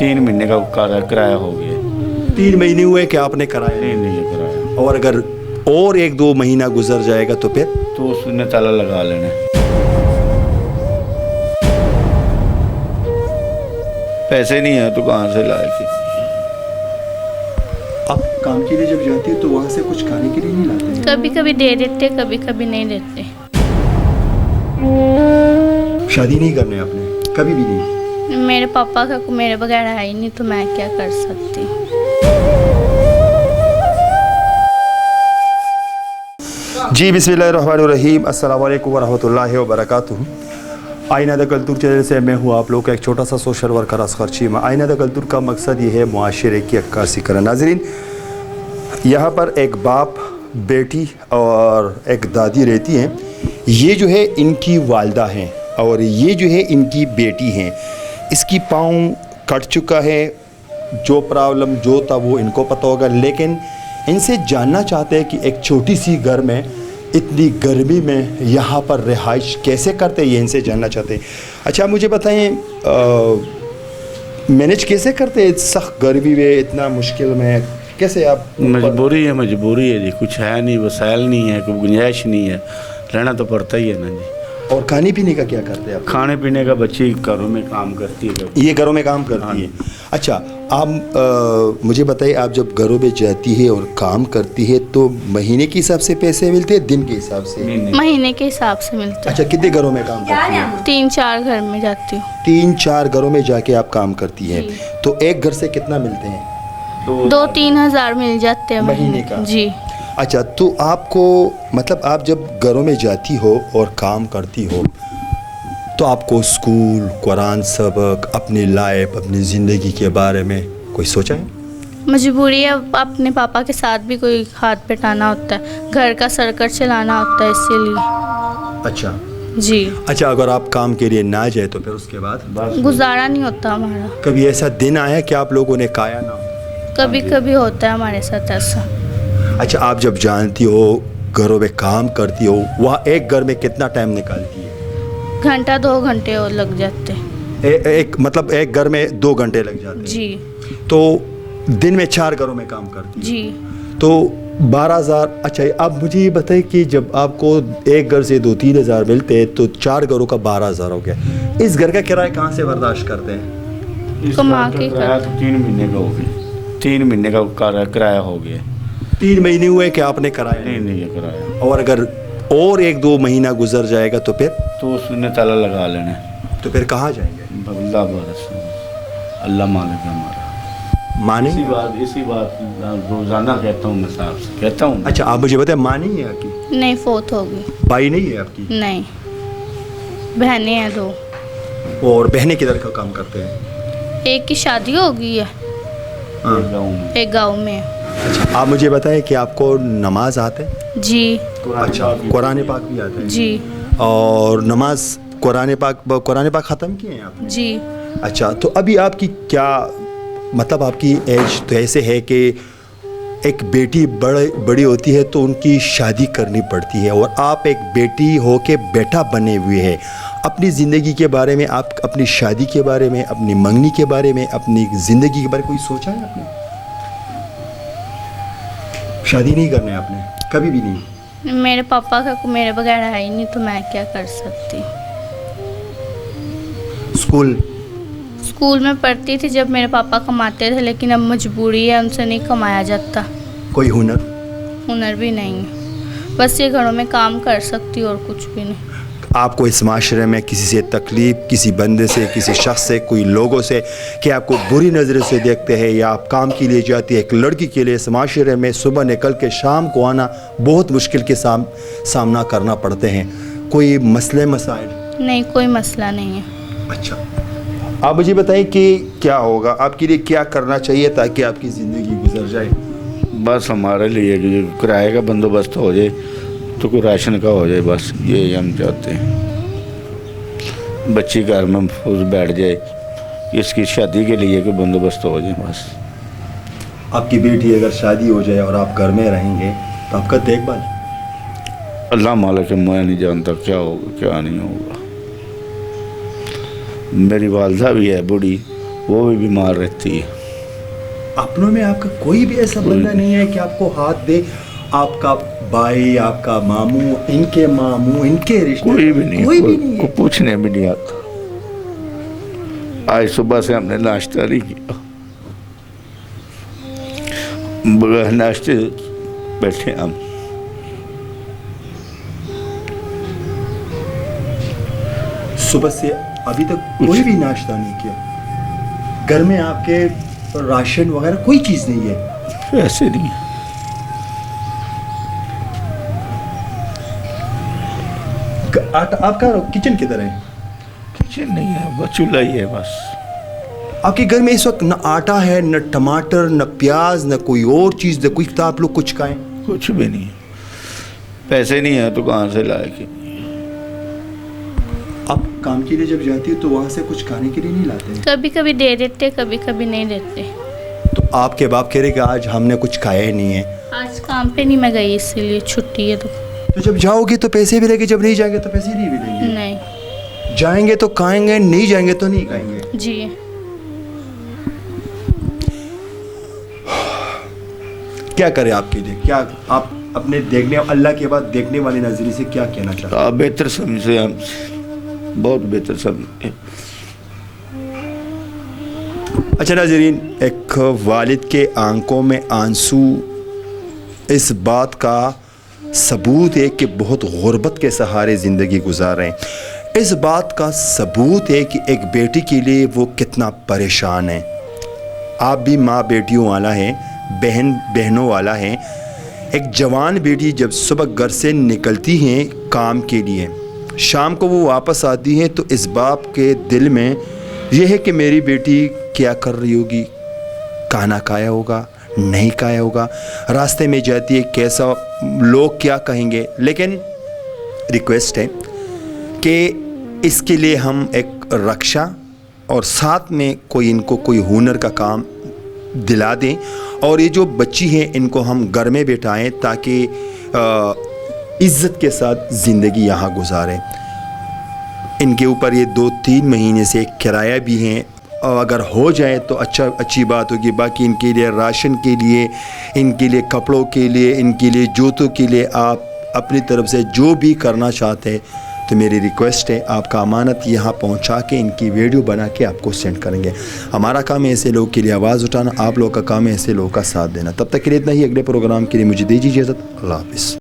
3 महीने का किराया हो गया। 3 महीने हुए कि आपने कराया? नहीं है किराया। और अगर और 1-2 महीना गुजर जाएगा तो फिर तो उसने ताला लगा लेना। पैसे नहीं है तो कहाँ से लाए थे? आप काम के लिए जब जाती है तो वहाँ से कुछ खाने के लिए नहीं लाते हैं? कभी कभी दे देते, कभी कभी नहीं देते। शादी नहीं करने आपने कभी भी नहीं? मेरे पापा का मेरे बगैर है ही नहीं, तो मैं क्या कर सकती। जी बिस्मिल्लाहिर्रहमानिर्रहीम, अस्सलाम वालेकुम वरहमतुल्लाहि वबरकातुहू। आईना द कल्तुर चैनल से मैं हूँ आप लोग का एक छोटा सा सोशल वर्कर असगर चीमा। आईना द कल्तुर का मकसद ये है मुआशरे की अक्कासी करना। नाज़रीन, यहाँ पर एक बाप, बेटी और एक दादी रहती हैं। ये जो है इनकी वालदा हैं और ये जो है इनकी बेटी हैं। इसकी पाँव कट चुका है, जो प्रॉब्लम जो था वो इनको पता होगा, लेकिन इनसे जानना चाहते हैं कि एक छोटी सी घर में इतनी गर्मी में यहाँ पर रिहाइश कैसे करते हैं, ये इनसे जानना चाहते हैं। अच्छा, मुझे बताएं मैनेज कैसे करते हैं सख्त गर्मी में, इतना मुश्किल में कैसे आप? मजबूरी है जी, कुछ है नहीं, वसाइल नहीं है, कोई गुंजाइश नहीं है, रहना तो पड़ता ही है ना जी। और खाने पीने का क्या करते हैं आप? खाने पीने का बच्ची घरों में काम करती है। ये घरों में काम करती है? अच्छा, आप मुझे बताइए, आप जब घरों में जाती है और काम करती है तो महीने के हिसाब से पैसे मिलते हैं, दिन के हिसाब से? महीने के हिसाब से मिलता है। अच्छा, कितने घरों में काम करती है? 3-4 घर में जाती हूँ। 3-4 घरों में जाके आप काम करती है, तो एक घर से कितना मिलते हैं? 2-3 हज़ार मिल जाते हैं महीने का? जी। अच्छा, तो आपको मतलब आप जब घरों में जाती हो और काम करती हो तो आपको स्कूल, कुरान सबक, अपनी लाइफ, अपनी ज़िंदगी के बारे में कोई सोचा है? मजबूरी है, अपने पापा के साथ भी कोई हाथ बटाना होता है, घर का सर्कल चलाना होता है, इसीलिए। अच्छा जी। अच्छा, अगर आप काम के लिए ना जाए तो फिर उसके बाद गुजारा नहीं होता हमारा। कभी ऐसा दिन आया कि आप लोगों ने खाया ना? कभी कभी होता है हमारे साथ ऐसा। अच्छा, आप जब जानती हो, घरों में काम करती हो, वहाँ एक घर में कितना टाइम निकालती है? 1-2 घंटे और लग जाते हैं। एक मतलब एक घर में 2 घंटे लग जाते हैं? जी। तो दिन में 4 घरों में काम करती है? जी। तो 12,000। अच्छा, अब मुझे ये बताइए कि जब आपको एक घर से 2-3 हज़ार मिलते हैं तो 4 घरों का 12,000 हो गया। इस घर का किराया कहाँ से बर्दाश्त करते हैं? कमा के किराया तो 3 महीने का हो गया। 3 महीने का किराया हो गया। 3 महीने हुए कि आपने कराया? नहीं है किराया। और अगर और 1-2 महीना गुजर जाएगा तो फिर तो उसने ताला लगा लेना। तो फिर कहाँ जाएंगे? अल्लाह अल्लाह मालिक है हमारा। माँ नहीं? इसी बात रोजाना कहता हूँ, मैं साहब से कहता हूँ। अच्छा, आप मुझे बताएं, माँ नहीं है आपकी? नहीं, फोत होगी। भाई नहीं है आपकी? नहीं, बहनें हैं 2। और बहनें किधर का काम करते हैं? एक की शादी हो गई है, एक गाँव में है। अच्छा, आप मुझे बताएं कि आपको नमाज आते हैं? जी। अच्छा, कुरान पाक भी आता है? जी। और नमाज कुरान पाक ख़त्म किए हैं आपने? जी। अच्छा, तो अभी आपकी क्या मतलब आपकी एज तो ऐसे है कि एक बेटी बड़ी होती है तो उनकी शादी करनी पड़ती है, और आप एक बेटी हो के बेटा बने हुए हैं। अपनी ज़िंदगी के बारे में, आप अपनी शादी के बारे में, अपनी मंगनी के बारे में, अपनी ज़िंदगी के बारे में कोई सोचा है आपने? शादी नहीं करना है आपने कभी भी नहीं? मेरे पापा का मेरे बगैर है ही नहीं, तो मैं क्या कर सकती। स्कूल में पढ़ती थी जब मेरे पापा कमाते थे, लेकिन अब मजबूरी है, उनसे नहीं कमाया जाता। कोई हुनर भी नहीं है, बस ये घरों में काम कर सकती और कुछ भी नहीं। आपको इस माशरे में किसी से तकलीफ़, किसी बंदे से, किसी शख्स से, कोई लोगों से कि आपको बुरी नज़र से देखते हैं, या आप काम के लिए जाती है एक लड़की के लिए इस माशरे में सुबह निकल के शाम को आना बहुत मुश्किल के सामना करना पड़ते हैं, कोई मसले मसाइल? नहीं, कोई मसला नहीं है। अच्छा, आप मुझे बताएं कि क्या होगा आपके लिए, क्या करना चाहिए ताकि आपकी ज़िंदगी गुजर जाए? बस हमारे लिए किराए का बंदोबस्त हो जाए, तो कोई राशन का हो जाए, बस ये हम चाहते हैं। बच्ची घर में महफूज बैठ जाए, इसकी शादी के लिए कोई बंदोबस्त हो जाए बस। आपकी बेटी अगर शादी हो जाए और आप घर में रहेंगे तो आपका देखभाल? अल्लाह मालिक है, मैं नहीं जानता क्या होगा क्या नहीं होगा। मेरी वालदा भी है बूढ़ी, वो भी बीमार रहती है। अपनों में आपका कोई भी ऐसा बंदा नहीं है कि आपको हाथ दे? आपका भाई, आपका मामू, इनके रिश्ते? कोई भी नहीं, कोई भी नहीं है। पूछने भी नहीं आता। आज सुबह से हमने नाश्ता नहीं किया, बगैर नाश्ते बैठे हम। सुबह से अभी तक कोई भी नाश्ता नहीं किया? घर में आपके राशन वगैरह कोई चीज नहीं है? ऐसे नहीं है। आपका किचन किधर है? किचन नहीं है, बस चूल्हा ही है बस। आपके घर में इस वक्त न आटा है, न टमाटर, न प्याज, न कोई और चीज, न कोई तो आप लोग कुछ खाएं? कुछ भी नहीं है, पैसे नहीं है तो कहाँ से लाए के। आप काम के लिए जब जाती हो तो वहां से कुछ खाने के लिए नहीं लाते हैं? कभी कभी दे देते, कभी कभी नहीं देते। तो आपके बाप कह रहे कि आज हमने कुछ खाया ही नहीं है। आज काम पे नहीं मैं गई, इसीलिए छुट्टी है। तो जब जाओगे तो पैसे भी लेंगे, जब नहीं जाएंगे तो पैसे नहीं मिलेंगे? नहीं। जाएंगे तो खाएंगे, नहीं जाएंगे तो नहीं खाएंगे। जी। क्या करें आपके लिए? क्या आप अपने देखने अल्लाह के बाद देखने वाले नजरिए से क्या कहना चाहते हैं? आप बेहतर समझे, हमसे बहुत बेहतर समझे। अच्छा नाज़रीन, एक वालिद के आंखों में आंसू इस बात का सबूत है कि बहुत गुर्बत के सहारे ज़िंदगी गुजार रहे हैं। इस बात का सबूत है कि एक बेटी के लिए वो कितना परेशान है। आप भी माँ बेटियों वाला है, बहन बहनों वाला है। एक जवान बेटी जब सुबह घर से निकलती हैं काम के लिए, शाम को वो वापस आती हैं तो इस बाप के दिल में यह है कि मेरी बेटी क्या कर रही होगी, खाना खाया होगा, नहीं खाया होगा, रास्ते में जाती है कैसा, लोग क्या कहेंगे। लेकिन रिक्वेस्ट है कि इसके लिए हम एक रक्षा और साथ में कोई इनको कोई हुनर का काम दिला दें और ये जो बच्ची हैं इनको हम घर में बैठाएं ताकि इज़्ज़त के साथ ज़िंदगी यहाँ गुजारें। इनके ऊपर ये 2-3 महीने से किराया भी हैं और अगर हो जाए तो अच्छी बात होगी। बाकी इनके लिए राशन के लिए, इनके लिए कपड़ों के लिए, इनके लिए जूतों के लिए आप अपनी तरफ से जो भी करना चाहते हैं तो मेरी रिक्वेस्ट है आपका अमानत यहाँ पहुँचा के इनकी वीडियो बना के आपको सेंड करेंगे। हमारा काम है ऐसे लोगों के लिए आवाज़ उठाना, आप लोगों का काम है ऐसे लोगों का साथ देना। तब तक के लिए इतना ही। अगले प्रोग्राम के लिए मुझे दीजिए इजाज़त। अल्लाह हाफ़िज़।